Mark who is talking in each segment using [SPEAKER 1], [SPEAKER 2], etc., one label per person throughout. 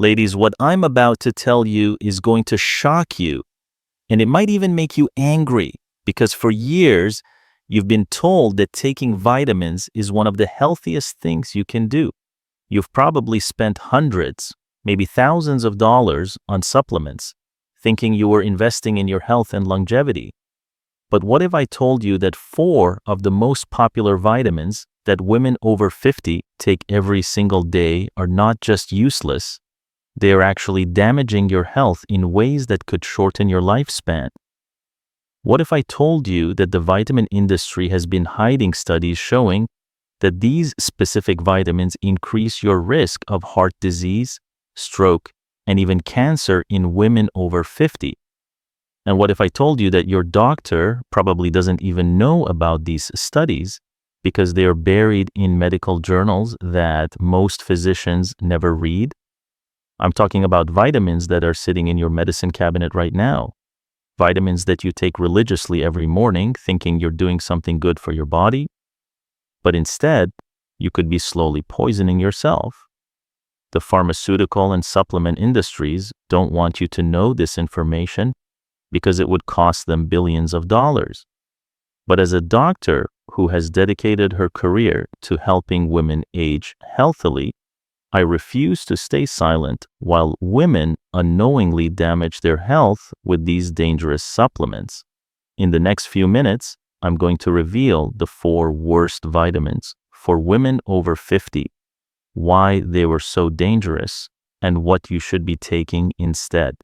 [SPEAKER 1] Ladies, what I'm about to tell you is going to shock you, and it might even make you angry because for years you've been told that taking vitamins is one of the healthiest things you can do. You've probably spent hundreds, maybe thousands of dollars on supplements, thinking you were investing in your health and longevity. But what if I told you that four of the most popular vitamins that women over 50 take every single day are not just useless, they are actually damaging your health in ways that could shorten your lifespan? What if I told you that the vitamin industry has been hiding studies showing that these specific vitamins increase your risk of heart disease, stroke, and even cancer in women over 50? And what if I told you that your doctor probably doesn't even know about these studies because they are buried in medical journals that most physicians never read? I'm talking about vitamins that are sitting in your medicine cabinet right now. Vitamins that you take religiously every morning thinking you're doing something good for your body, but instead, you could be slowly poisoning yourself. The pharmaceutical and supplement industries don't want you to know this information because it would cost them billions of dollars. But as a doctor who has dedicated her career to helping women age healthily, I refuse to stay silent while women unknowingly damage their health with these dangerous supplements. In the next few minutes, I'm going to reveal the four worst vitamins for women over 50, why they were so dangerous, and what you should be taking instead.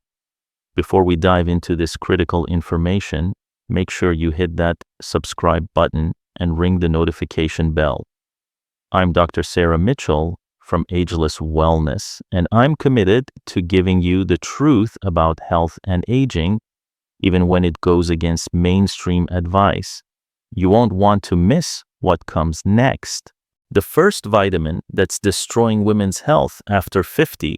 [SPEAKER 1] Before we dive into this critical information, make sure you hit that subscribe button and ring the notification bell. I'm Dr. Sarah Mitchell from Ageless Wellness, and I'm committed to giving you the truth about health and aging, even when it goes against mainstream advice. You won't want to miss what comes next. The first vitamin that's destroying women's health after 50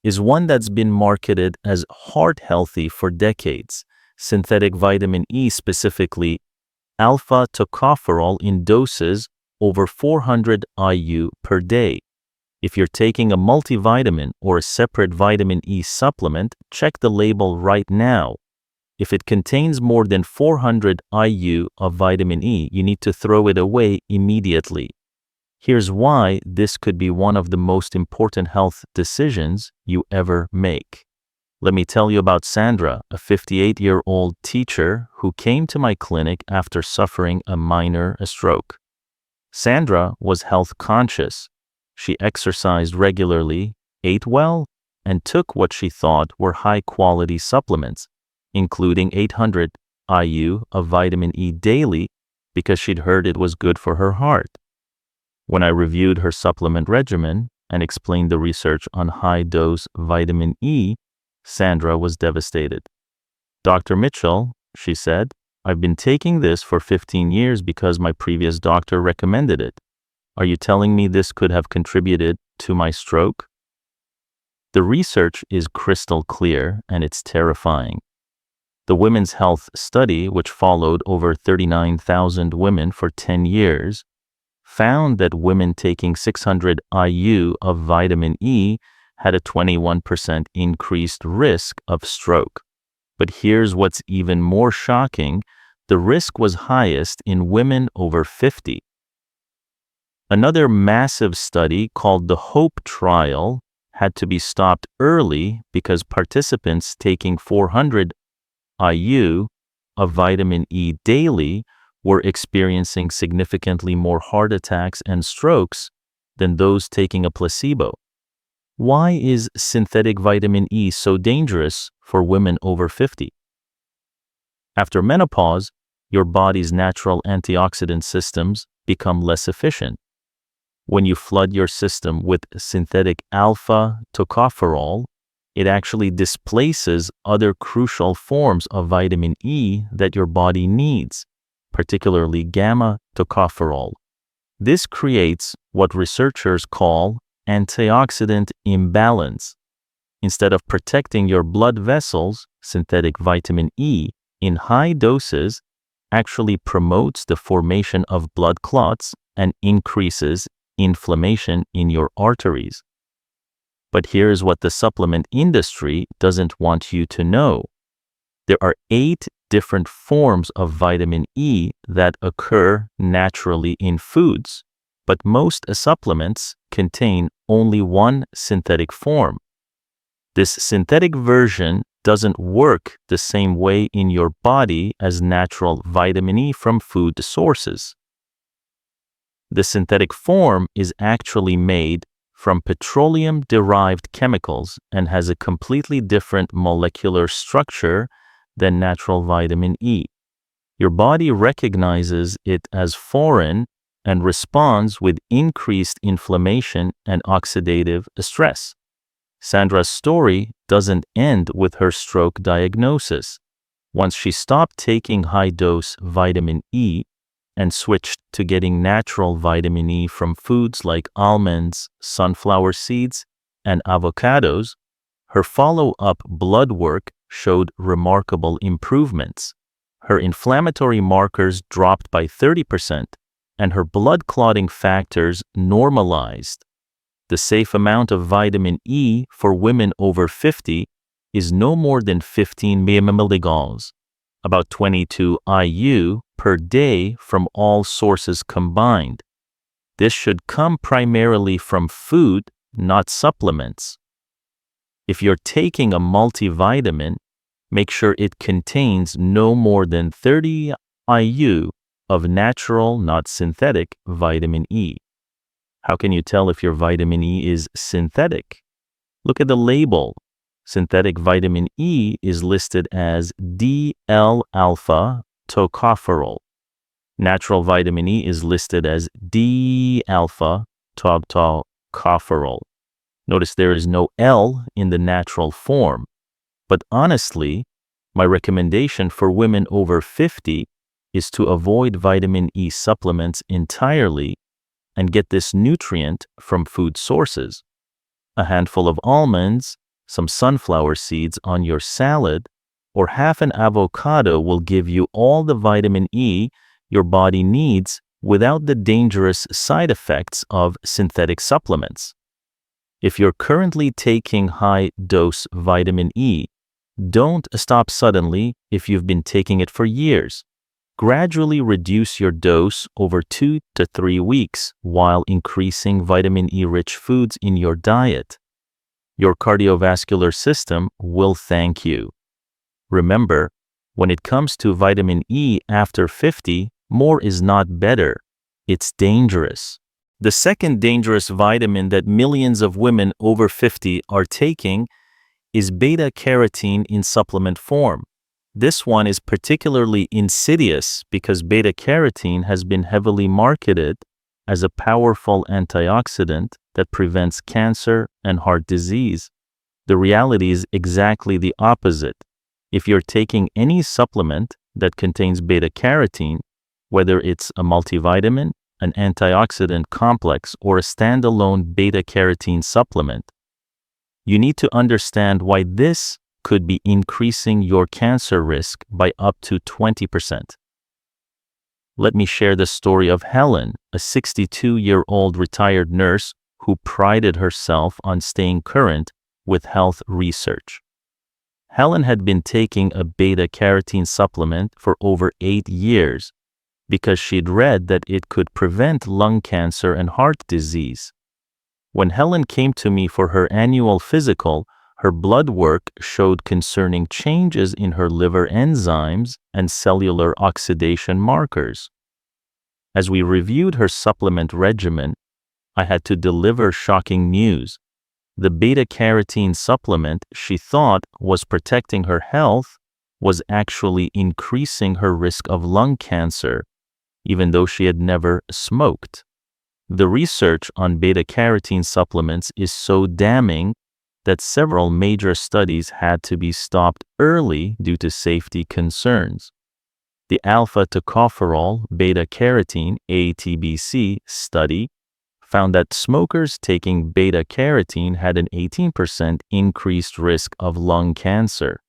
[SPEAKER 1] is one that's been marketed as heart healthy for decades: synthetic vitamin E, specifically alpha tocopherol in doses over 400 IU per day. If you're taking a multivitamin or a separate vitamin E supplement, check the label right now. If it contains more than 400 IU of vitamin E, you need to throw it away immediately. Here's why this could be one of the most important health decisions you ever make. Let me tell you about Sandra, a 58-year-old teacher who came to my clinic after suffering a minor stroke. Sandra was health conscious. She exercised regularly, ate well, and took what she thought were high-quality supplements, including 800 IU of vitamin E daily because she'd heard it was good for her heart. When I reviewed her supplement regimen and explained the research on high-dose vitamin E, Sandra was devastated. "Dr. Mitchell," she said, "I've been taking this for 15 years because my previous doctor recommended it. Are you telling me this could have contributed to my stroke?" The research is crystal clear, and it's terrifying. The Women's Health Study, which followed over 39,000 women for 10 years, found that women taking 600 IU of vitamin E had a 21% increased risk of stroke. But here's what's even more shocking: the risk was highest in women over 50. Another massive study called the HOPE trial had to be stopped early because participants taking 400 IU of vitamin E daily were experiencing significantly more heart attacks and strokes than those taking a placebo. Why is synthetic vitamin E so dangerous for women over 50? After menopause, your body's natural antioxidant systems become less efficient. When you flood your system with synthetic alpha tocopherol, it actually displaces other crucial forms of vitamin E that your body needs, particularly gamma tocopherol. This creates what researchers call antioxidant imbalance. Instead of protecting your blood vessels, synthetic vitamin E in high doses actually promotes the formation of blood clots and increases inflammation in your arteries. But here's what the supplement industry doesn't want you to know. There are 8 different forms of vitamin E that occur naturally in foods, but most supplements contain only one synthetic form. This synthetic version doesn't work the same way in your body as natural vitamin E from food sources. The synthetic form is actually made from petroleum-derived chemicals and has a completely different molecular structure than natural vitamin E. Your body recognizes it as foreign and responds with increased inflammation and oxidative stress. Sandra's story doesn't end with her stroke diagnosis. Once she stopped taking high-dose vitamin E and switched to getting natural vitamin E from foods like almonds, sunflower seeds, and avocados, her follow-up blood work showed remarkable improvements. Her inflammatory markers dropped by 30%, and her blood clotting factors normalized. The safe amount of vitamin E for women over 50 is no more than 15 mg, about 22 IU per day from all sources combined. This should come primarily from food, not supplements. If you're taking a multivitamin, make sure it contains no more than 30 IU of natural, not synthetic, vitamin E. How can you tell if your vitamin E is synthetic? Look at the label. Synthetic vitamin E is listed as D-L-alpha tocopherol. Natural vitamin E is listed as D-alpha tocopherol. Notice there is no L in the natural form. But honestly, my recommendation for women over 50 is to avoid vitamin E supplements entirely and get this nutrient from food sources. A handful of almonds, some sunflower seeds on your salad, or half an avocado will give you all the vitamin E your body needs without the dangerous side effects of synthetic supplements. If you're currently taking high-dose vitamin E, don't stop suddenly if you've been taking it for years. Gradually reduce your dose over 2 to 3 weeks while increasing vitamin E-rich foods in your diet. Your cardiovascular system will thank you. Remember, when it comes to vitamin E after 50, more is not better. It's dangerous. The second dangerous vitamin that millions of women over 50 are taking is beta-carotene in supplement form. This one is particularly insidious because beta-carotene has been heavily marketed as a powerful antioxidant that prevents cancer and heart disease. The reality is exactly the opposite. If you're taking any supplement that contains beta-carotene, whether it's a multivitamin, an antioxidant complex, or a standalone beta-carotene supplement, you need to understand why this could be increasing your cancer risk by up to 20%. Let me share the story of Helen, a 62-year-old retired nurse who prided herself on staying current with health research. Helen had been taking a beta-carotene supplement for over 8 years because she'd read that it could prevent lung cancer and heart disease. When Helen came to me for her annual physical, her blood work showed concerning changes in her liver enzymes and cellular oxidation markers. As we reviewed her supplement regimen, I had to deliver shocking news. The beta-carotene supplement she thought was protecting her health was actually increasing her risk of lung cancer, even though she had never smoked. The research on beta-carotene supplements is so damning that several major studies had to be stopped early due to safety concerns. The alpha-tocopherol beta-carotene (ATBC) study found that smokers taking beta-carotene had an 18% increased risk of lung cancer.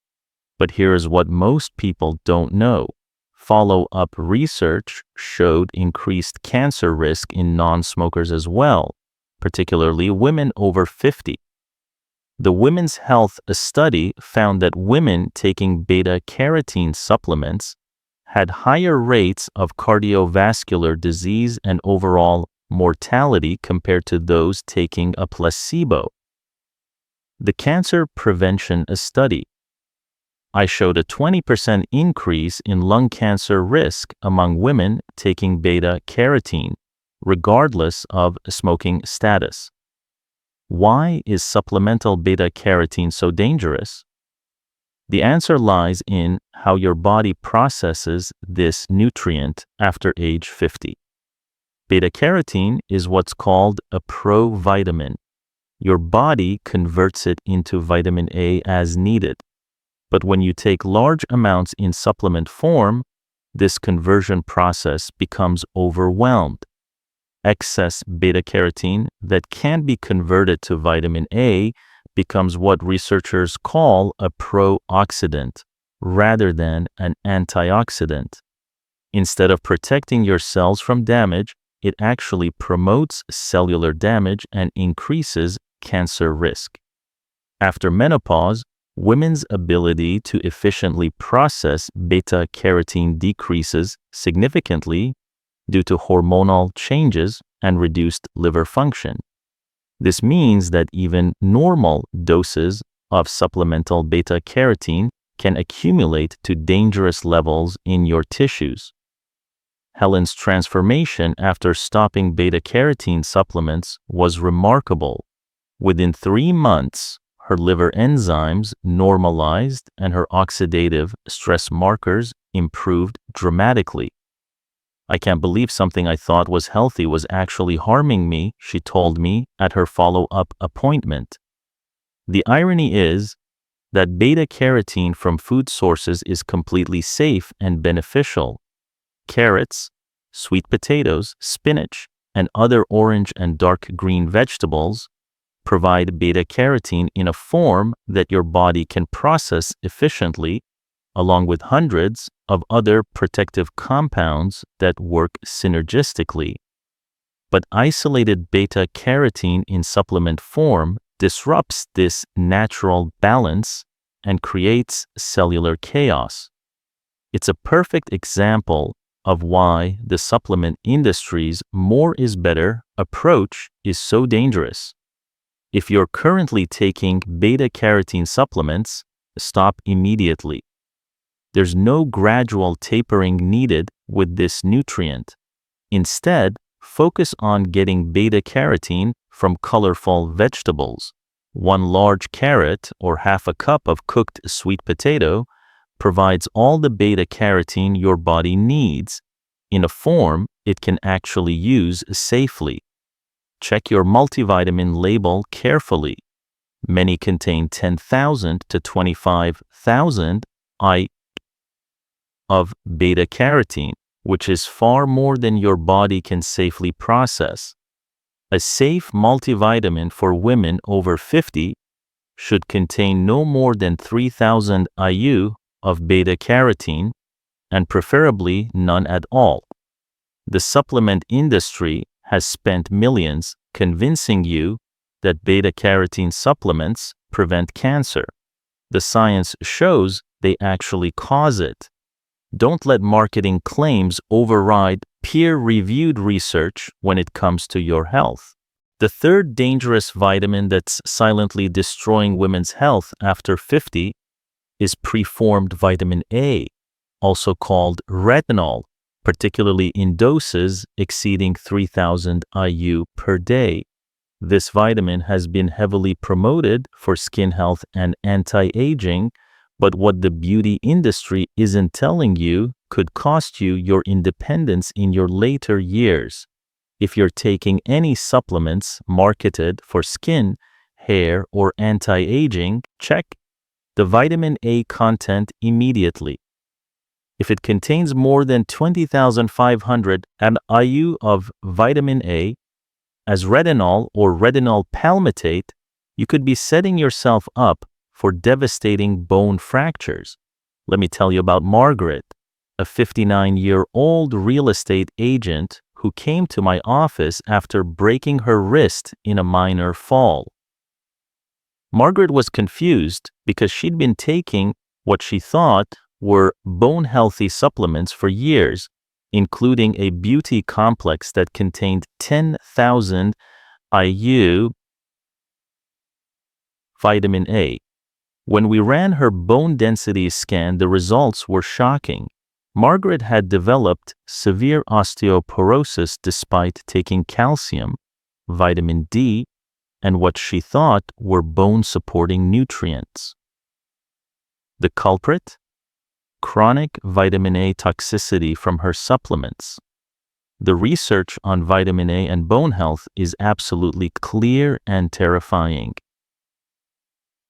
[SPEAKER 1] But here's what most people don't know. Follow-up research showed increased cancer risk in non-smokers as well, particularly women over 50. The Women's Health study found that women taking beta-carotene supplements had higher rates of cardiovascular disease and overall mortality compared to those taking a placebo. The Cancer Prevention Study. I showed a 20% increase in lung cancer risk among women taking beta-carotene, regardless of smoking status. Why is supplemental beta-carotene so dangerous? The answer lies in how your body processes this nutrient after age 50. Beta-carotene is what's called a provitamin. Your body converts it into vitamin A as needed. But when you take large amounts in supplement form, this conversion process becomes overwhelmed. Excess beta-carotene that can be converted to vitamin A becomes what researchers call a pro-oxidant rather than an antioxidant. Instead of protecting your cells from damage, it actually promotes cellular damage and increases cancer risk. After menopause, women's ability to efficiently process beta-carotene decreases significantly due to hormonal changes and reduced liver function. This means that even normal doses of supplemental beta-carotene can accumulate to dangerous levels in your tissues. Helen's transformation after stopping beta-carotene supplements was remarkable. Within 3 months, her liver enzymes normalized and her oxidative stress markers improved dramatically. I can't believe something I thought was healthy was actually harming me, she told me at her follow-up appointment. The irony is that beta-carotene from food sources is completely safe and beneficial. Carrots, sweet potatoes, spinach, and other orange and dark green vegetables provide beta-carotene in a form that your body can process efficiently, along with hundreds of other protective compounds that work synergistically. But isolated beta-carotene in supplement form disrupts this natural balance and creates cellular chaos. It's a perfect example of why the supplement industry's more is better approach is so dangerous. If you're currently taking beta-carotene supplements, stop immediately. There's no gradual tapering needed with this nutrient. Instead, focus on getting beta-carotene from colorful vegetables. 1 large carrot or half a cup of cooked sweet potato provides all the beta-carotene your body needs in a form it can actually use safely. Check your multivitamin label carefully. Many contain 10,000 to 25,000 IU of beta-carotene, which is far more than your body can safely process. A safe multivitamin for women over 50 should contain no more than 3,000 IU of beta-carotene, and preferably none at all. The supplement industry has spent millions convincing you that beta-carotene supplements prevent cancer. The science shows they actually cause it. Don't let marketing claims override peer-reviewed research when it comes to your health. The third dangerous vitamin that's silently destroying women's health after 50 is preformed vitamin A, also called retinol, particularly in doses exceeding 3,000 IU per day. This vitamin has been heavily promoted for skin health and anti-aging, but what the beauty industry isn't telling you could cost you your independence in your later years. If you're taking any supplements marketed for skin, hair, or anti-aging, check the vitamin A content immediately. If it contains more than 20,500 IU of vitamin A, as retinol or retinol palmitate, you could be setting yourself up for devastating bone fractures. Let me tell you about Margaret, a 59-year-old real estate agent who came to my office after breaking her wrist in a minor fall. Margaret was confused because she'd been taking what she thought were bone-healthy supplements for years, including a beauty complex that contained 10,000 IU vitamin A. When we ran her bone density scan, the results were shocking. Margaret had developed severe osteoporosis despite taking calcium, vitamin D, and what she thought were bone-supporting nutrients. The culprit? Chronic vitamin A toxicity from her supplements. The research on vitamin A and bone health is absolutely clear and terrifying.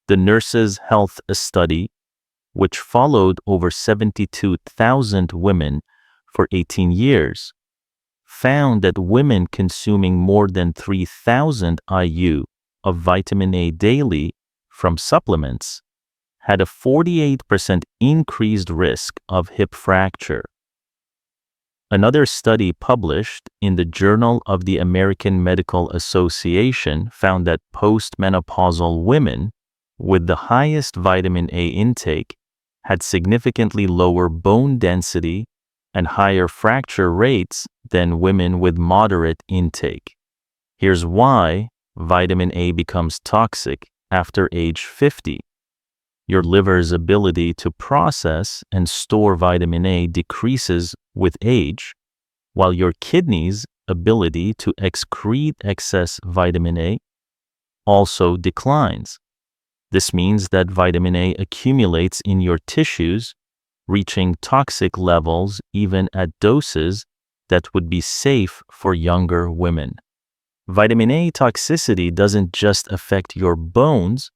[SPEAKER 1] The Nurses' Health Study, which followed over 72,000 women for 18 years, found that women consuming more than 3,000 IU of vitamin A daily from supplements had a 48% increased risk of hip fracture. Another study published in the Journal of the American Medical Association found that postmenopausal women with the highest vitamin A intake had significantly lower bone density and higher fracture rates than women with moderate intake. Here's why vitamin A becomes toxic after age 50. Your liver's ability to process and store vitamin A decreases with age, while your kidneys' ability to excrete excess vitamin A also declines. This means that vitamin A accumulates in your tissues, reaching toxic levels even at doses that would be safe for younger women. Vitamin A toxicity doesn't just affect your bones,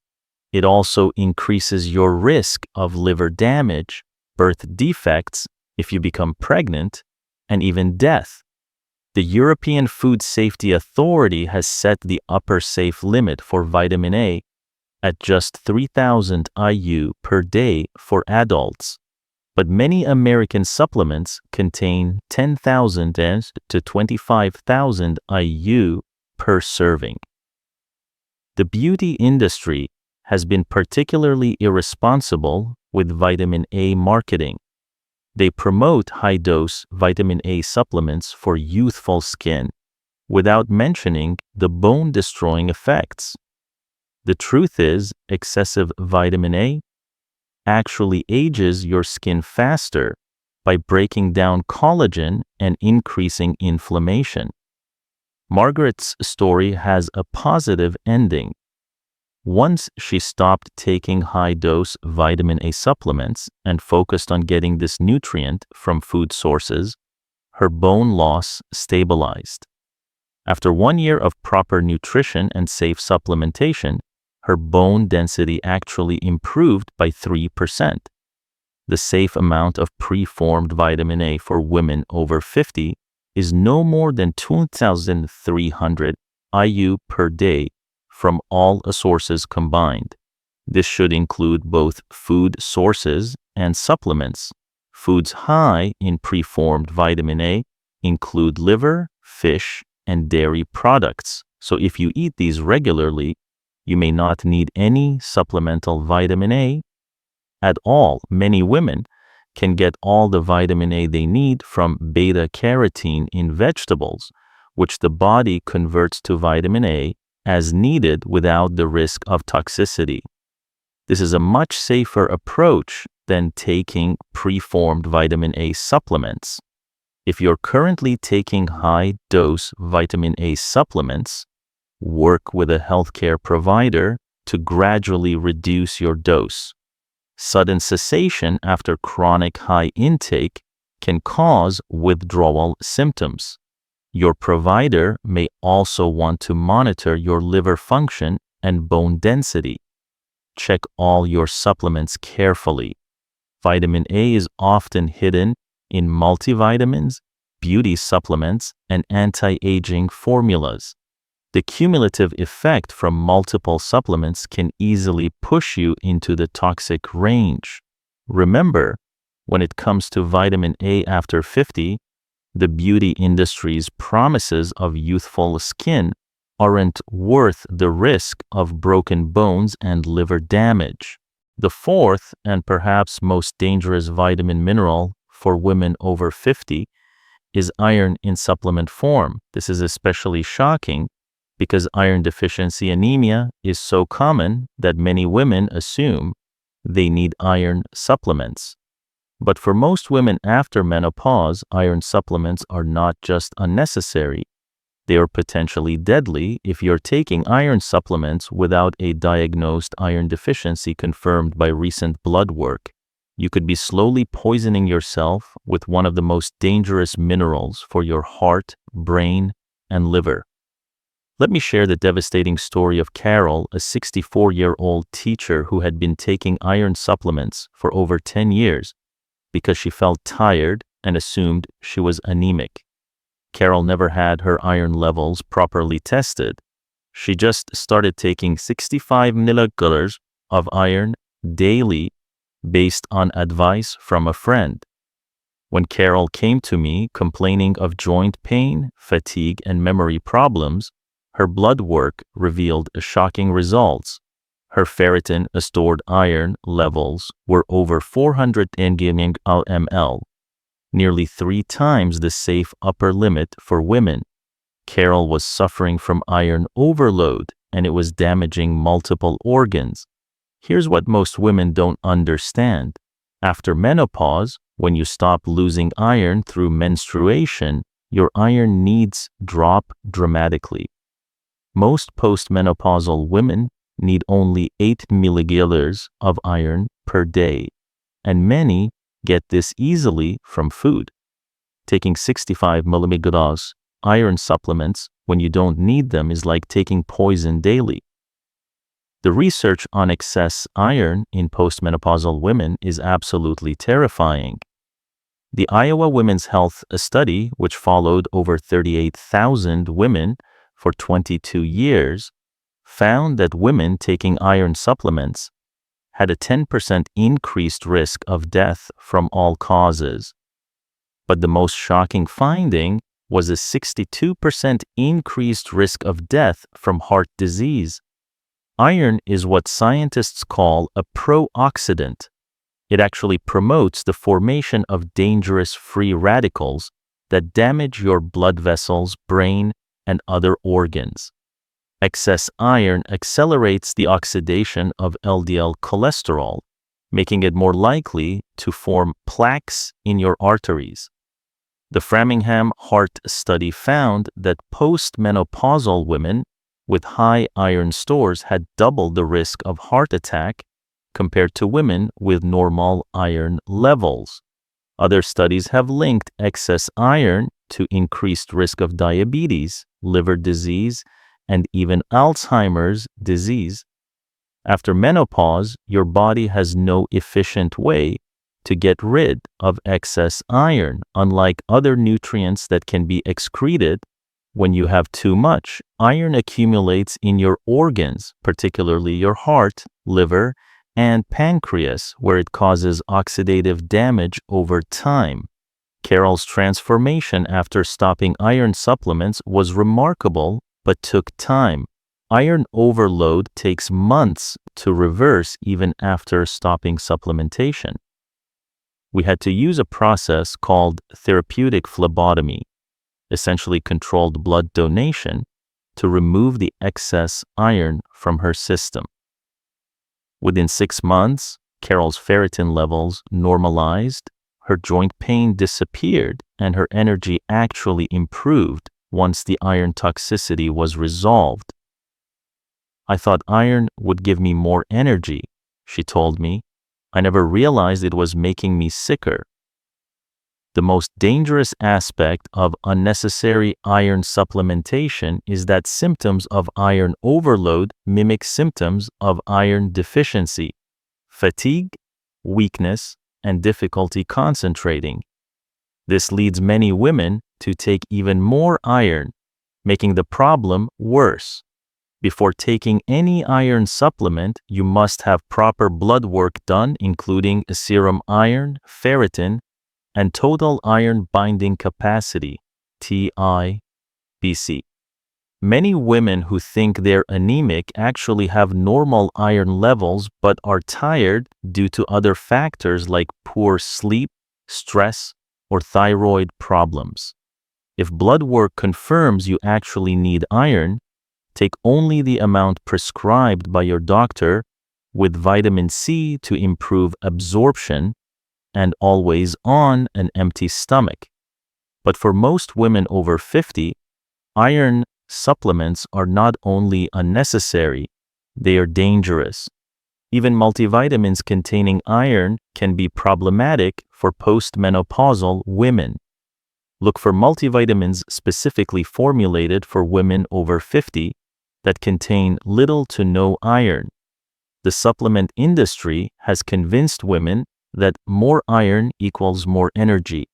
[SPEAKER 1] it also increases your risk of liver damage, birth defects if you become pregnant, and even death. The European Food Safety Authority has set the upper safe limit for vitamin A at just 3,000 IU per day for adults, but many American supplements contain 10,000 to 25,000 IU per serving. The beauty industry has been particularly irresponsible with vitamin A marketing. They promote high-dose vitamin A supplements for youthful skin without mentioning the bone-destroying effects. The truth is, excessive vitamin A actually ages your skin faster by breaking down collagen and increasing inflammation. Margaret's story has a positive ending. Once she stopped taking high-dose vitamin A supplements and focused on getting this nutrient from food sources, her bone loss stabilized. After 1 year of proper nutrition and safe supplementation, her bone density actually improved by 3%. The safe amount of preformed vitamin A for women over 50 is no more than 2,300 IU per day from all sources combined. This should include both food sources and supplements. Foods high in preformed vitamin A include liver, fish, and dairy products. So if you eat these regularly, you may not need any supplemental vitamin A at all. Many women can get all the vitamin A they need from beta-carotene in vegetables, which the body converts to vitamin A as needed without the risk of toxicity. This is a much safer approach than taking preformed vitamin A supplements. If you're currently taking high-dose vitamin A supplements, work with a healthcare provider to gradually reduce your dose. Sudden cessation after chronic high intake can cause withdrawal symptoms. Your provider may also want to monitor your liver function and bone density. Check all your supplements carefully. Vitamin A is often hidden in multivitamins, beauty supplements, and anti-aging formulas. The cumulative effect from multiple supplements can easily push you into the toxic range. Remember, when it comes to vitamin A after 50, the beauty industry's promises of youthful skin aren't worth the risk of broken bones and liver damage. The fourth and perhaps most dangerous vitamin mineral for women over 50 is iron in supplement form. This is especially shocking because iron deficiency anemia is so common that many women assume they need iron supplements. But for most women after menopause, iron supplements are not just unnecessary. They are potentially deadly if you're taking iron supplements without a diagnosed iron deficiency confirmed by recent blood work. You could be slowly poisoning yourself with one of the most dangerous minerals for your heart, brain, and liver. Let me share the devastating story of Carol, a 64-year-old teacher who had been taking iron supplements for over 10 years because she felt tired and assumed she was anemic. Carol never had her iron levels properly tested. She just started taking 65 milligrams of iron daily based on advice from a friend. When Carol came to me complaining of joint pain, fatigue, and memory problems, her blood work revealed shocking results. Her ferritin, a stored iron, levels were over 400 mg/ml, nearly 3 times the safe upper limit for women. Carol was suffering from iron overload, and it was damaging multiple organs. Here's what most women don't understand. After menopause, when you stop losing iron through menstruation, your iron needs drop dramatically. Most postmenopausal women need only 8 milligrams of iron per day, and many get this easily from food. Taking 65 milligrams iron supplements when you don't need them is like taking poison daily. The research on excess iron in postmenopausal women is absolutely terrifying. The Iowa Women's Health Study, which followed over 38,000 women for 22 years, found that women taking iron supplements had a 10% increased risk of death from all causes. But the most shocking finding was a 62% increased risk of death from heart disease. Iron is what scientists call a pro-oxidant. It actually promotes the formation of dangerous free radicals that damage your blood vessels, brain, and other organs. Excess iron accelerates the oxidation of LDL cholesterol, making it more likely to form plaques in your arteries. The Framingham Heart Study found that postmenopausal women with high iron stores had double the risk of heart attack compared to women with normal iron levels. Other studies have linked excess iron to increased risk of diabetes, liver disease, and even Alzheimer's disease. After menopause, your body has no efficient way to get rid of excess iron, unlike other nutrients that can be excreted. When you have too much, iron accumulates in your organs, particularly your heart, liver, and pancreas, where it causes oxidative damage over time. Carol's transformation after stopping iron supplements was remarkable, but took time. Iron overload takes months to reverse even after stopping supplementation. We had to use a process called therapeutic phlebotomy, essentially controlled blood donation, to remove the excess iron from her system. Within 6 months, Carol's ferritin levels normalized, her joint pain disappeared, and her energy actually improved once the iron toxicity was resolved. "I thought iron would give me more energy," she told me. "I never realized it was making me sicker." The most dangerous aspect of unnecessary iron supplementation is that symptoms of iron overload mimic symptoms of iron deficiency: fatigue, weakness, and difficulty concentrating. This leads many women to take even more iron, making the problem worse. Before taking any iron supplement, you must have proper blood work done, including serum iron, ferritin, and total iron binding capacity, TIBC. Many women who think they're anemic actually have normal iron levels but are tired due to other factors like poor sleep, stress, or thyroid problems. If blood work confirms you actually need iron, take only the amount prescribed by your doctor with vitamin C to improve absorption and always on an empty stomach. But for most women over 50, iron supplements are not only unnecessary, they are dangerous. Even multivitamins containing iron can be problematic for postmenopausal women. Look for multivitamins specifically formulated for women over 50 that contain little to no iron. The supplement industry has convinced women that more iron equals more energy.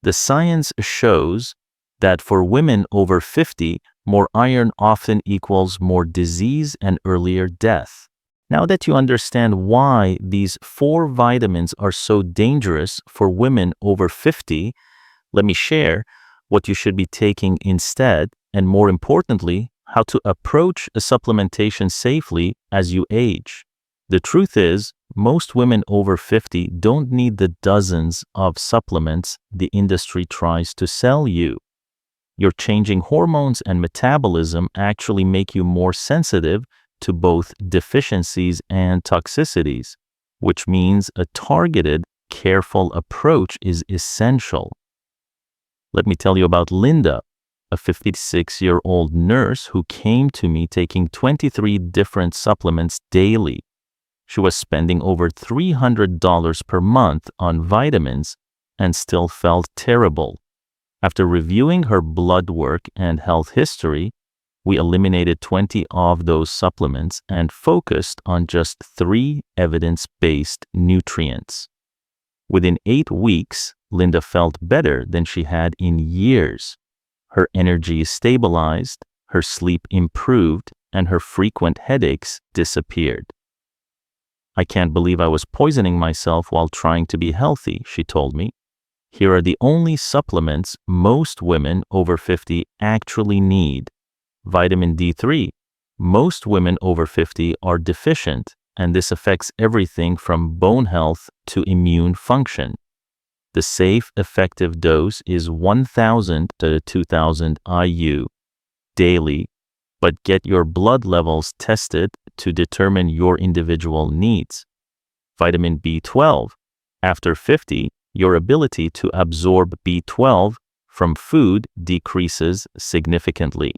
[SPEAKER 1] The science shows that for women over 50, more iron often equals more disease and earlier death. Now that you understand why these 4 vitamins are so dangerous for women over 50, let me share what you should be taking instead, and more importantly, how to approach a supplementation safely as you age. The truth is, most women over 50 don't need the dozens of supplements the industry tries to sell you. Your changing hormones and metabolism actually make you more sensitive to both deficiencies and toxicities, which means a targeted, careful approach is essential. Let me tell you about Linda, a 56-year-old nurse who came to me taking 23 different supplements daily. She was spending over $300 per month on vitamins and still felt terrible. After reviewing her blood work and health history, we eliminated 20 of those supplements and focused on just 3 evidence-based nutrients. Within 8 weeks, Linda felt better than she had in years. Her energy stabilized, her sleep improved, and her frequent headaches disappeared. "I can't believe I was poisoning myself while trying to be healthy," she told me. "Here are the only supplements most women over 50 actually need. Vitamin D3. Most women over 50 are deficient, and this affects everything from bone health to immune function. The safe, effective dose is 1,000 to 2,000 IU daily, but get your blood levels tested to determine your individual needs. Vitamin B12. After 50, your ability to absorb B12 from food decreases significantly.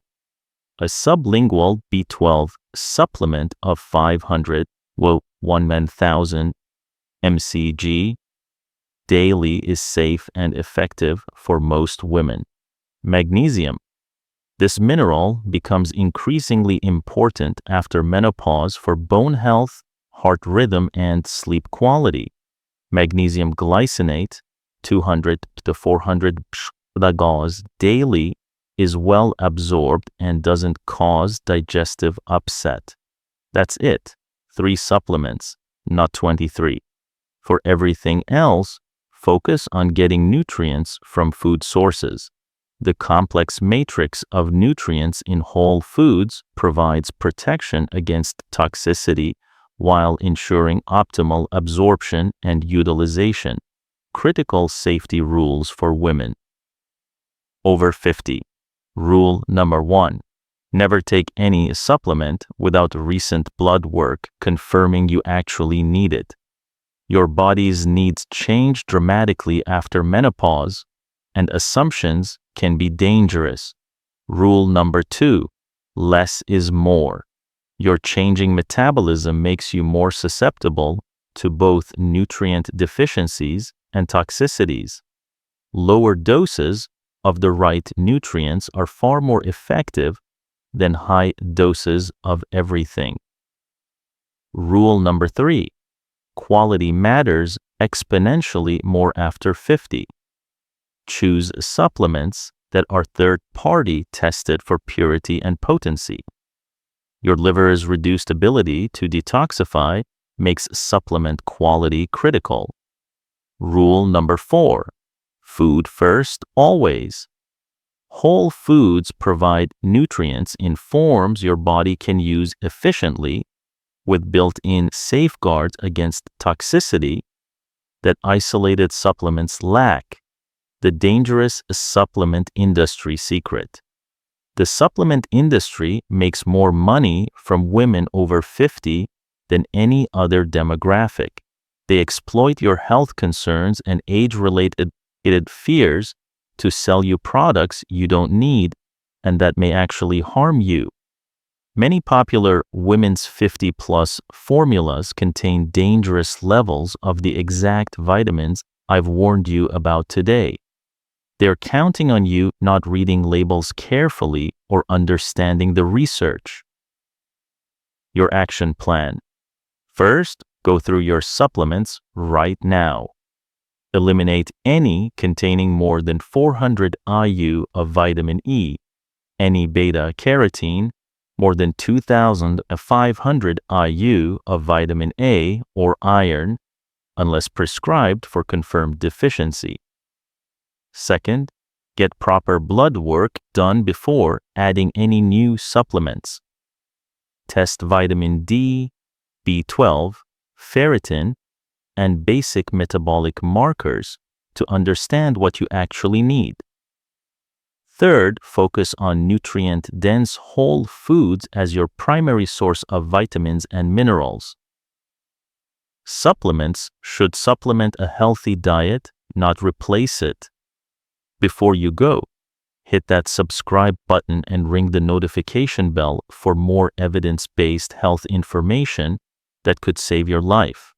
[SPEAKER 1] A sublingual B12 supplement of 500, 1,000 mcg daily is safe and effective for most women. Magnesium. This mineral becomes increasingly important after menopause for bone health, heart rhythm, and sleep quality. Magnesium glycinate, 200 to 400 mg daily, is well absorbed and doesn't cause digestive upset. That's it. 3 supplements, not 23. For everything else, focus on getting nutrients from food sources. The complex matrix of nutrients in whole foods provides protection against toxicity while ensuring optimal absorption and utilization. Critical safety rules for women over 50. Rule number 1. Never take any supplement without recent blood work confirming you actually need it. Your body's needs change dramatically after menopause, and assumptions can be dangerous. Rule number 2. Less is more. Your changing metabolism makes you more susceptible to both nutrient deficiencies and toxicities. Lower doses of the right nutrients are far more effective than high doses of everything. Rule number 3. Quality matters exponentially more after 50. Choose supplements that are third-party tested for purity and potency. Your liver's reduced ability to detoxify makes supplement quality critical. Rule number 4. Food first, always. Whole foods provide nutrients in forms your body can use efficiently, with built-in safeguards against toxicity that isolated supplements lack. The dangerous supplement industry secret. The supplement industry makes more money from women over 50 than any other demographic. They exploit your health concerns and age-related fears to sell you products you don't need and that may actually harm you. Many popular women's 50-plus formulas contain dangerous levels of the exact vitamins I've warned you about today. They're counting on you not reading labels carefully or understanding the research. Your action plan. First, go through your supplements right now. Eliminate any containing more than 400 IU of vitamin E, any beta-carotene, more than 2,500 IU of vitamin A or iron, unless prescribed for confirmed deficiency. Second, get proper blood work done before adding any new supplements. Test vitamin D, B12, ferritin, and basic metabolic markers to understand what you actually need. Third, focus on nutrient-dense whole foods as your primary source of vitamins and minerals. Supplements should supplement a healthy diet, not replace it. Before you go, hit that subscribe button and ring the notification bell for more evidence-based health information that could save your life.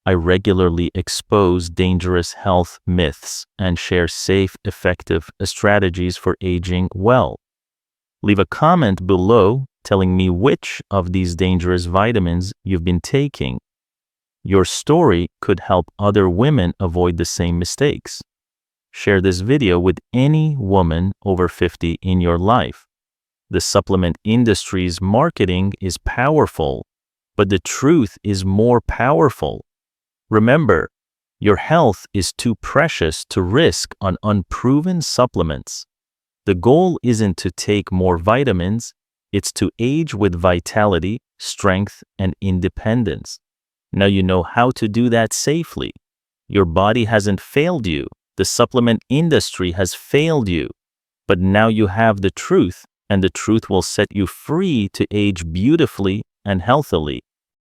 [SPEAKER 1] I regularly expose dangerous health myths and share safe, effective strategies for aging well. Leave a comment below telling me which of these dangerous vitamins you've been taking. Your story could help other women avoid the same mistakes. Share this video with any woman over 50 in your life. The supplement industry's marketing is powerful, but the truth is more powerful. Remember, your health is too precious to risk on unproven supplements. The goal isn't to take more vitamins, it's to age with vitality, strength, and independence. Now you know how to do that safely. Your body hasn't failed you. The supplement industry has failed you. But now you have the truth, and the truth will set you free to age beautifully and healthily.